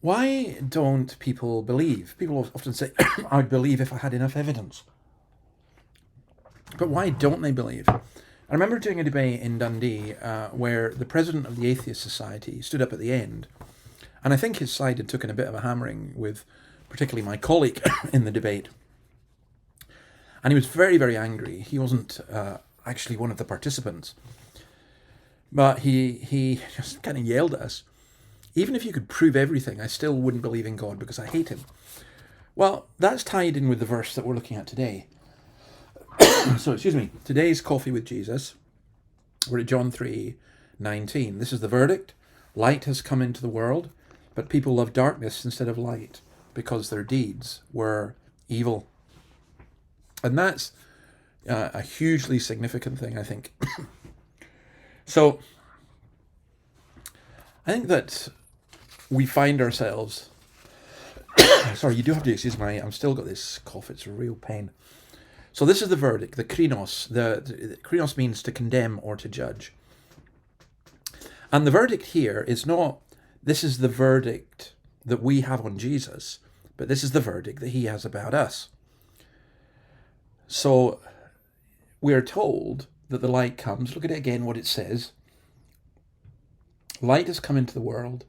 Why don't people believe? People often say, I'd believe if I had enough evidence. But why don't they believe? I remember doing a debate in Dundee where the president of the Atheist Society stood up at the end, and I think his side had taken a bit of a hammering with particularly my colleague in the debate. And he was very, very angry. He wasn't actually one of the participants, but he just kind of yelled at us. Even if you could prove everything, I still wouldn't believe in God because I hate him. Well, that's tied in with the verse that we're looking at today. So, excuse me, today's Coffee with Jesus, we're at John 3:19. This is the verdict. Light has come into the world, but people love darkness instead of light because their deeds were evil. And that's a hugely significant thing, I think. So, I think that we find ourselves... Sorry, you do have to excuse me, I've still got this cough, it's a real pain. So this is the verdict, the krinos. The krinos means to condemn or to judge. And the verdict here is not, this is the verdict that we have on Jesus, but this is the verdict that he has about us. So we are told that the light comes. Look at it again, what it says. Light has come into the world,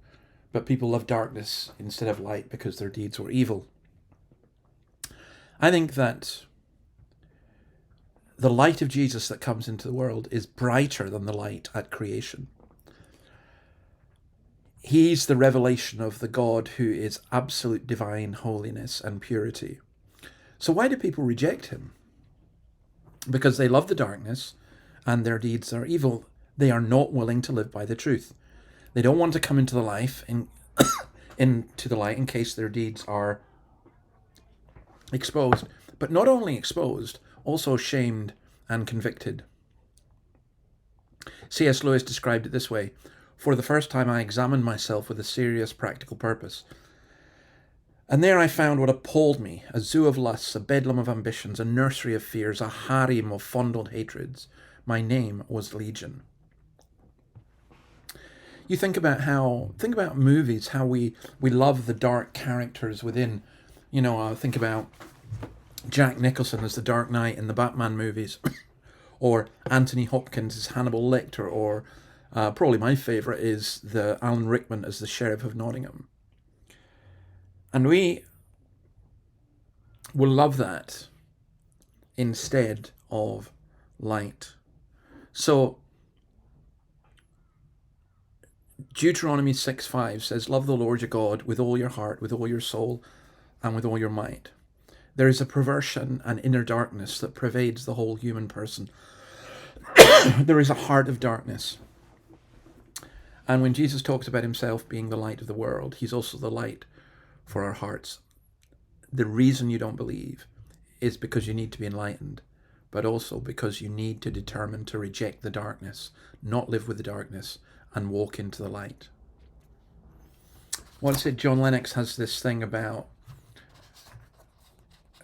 but people love darkness instead of light because their deeds were evil. I think that the light of Jesus that comes into the world is brighter than the light at creation. He's the revelation of the God who is absolute divine holiness and purity. So why do people reject him? Because they love the darkness and their deeds are evil. They are not willing to live by the truth. They don't want to come into the life into the light in case their deeds are exposed. But not only exposed, also shamed and convicted. C.S. Lewis described it this way: for the first time I examined myself with a serious practical purpose. And there I found what appalled me: a zoo of lusts, a bedlam of ambitions, a nursery of fears, a harem of fondled hatreds. My name was Legion. You think about movies, how we love the dark characters within. Think about Jack Nicholson as the Dark Knight in the Batman movies, or Anthony Hopkins as Hannibal Lecter, or probably my favourite is the Alan Rickman as the Sheriff of Nottingham. And we will love that instead of light. So Deuteronomy 6:5 says, love the Lord your God with all your heart, with all your soul, and with all your might. There is a perversion and inner darkness that pervades the whole human person. There is a heart of darkness. And when Jesus talks about himself being the light of the world, he's also the light for our hearts. The reason you don't believe is because you need to be enlightened, but also because you need to determine to reject the darkness, not live with the darkness, and walk into the light. What's it? John Lennox has this thing about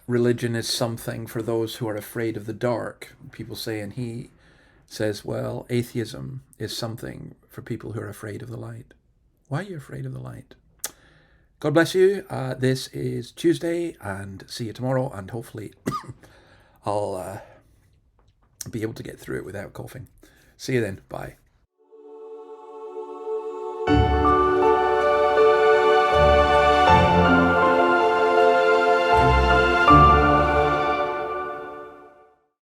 religion is something for those who are afraid of the dark, people say, and he says, well, atheism is something for people who are afraid of the light. Why are you afraid of the light? God bless you. This is Tuesday, and see you tomorrow, and hopefully I'll be able to get through it without coughing. See you then. Bye.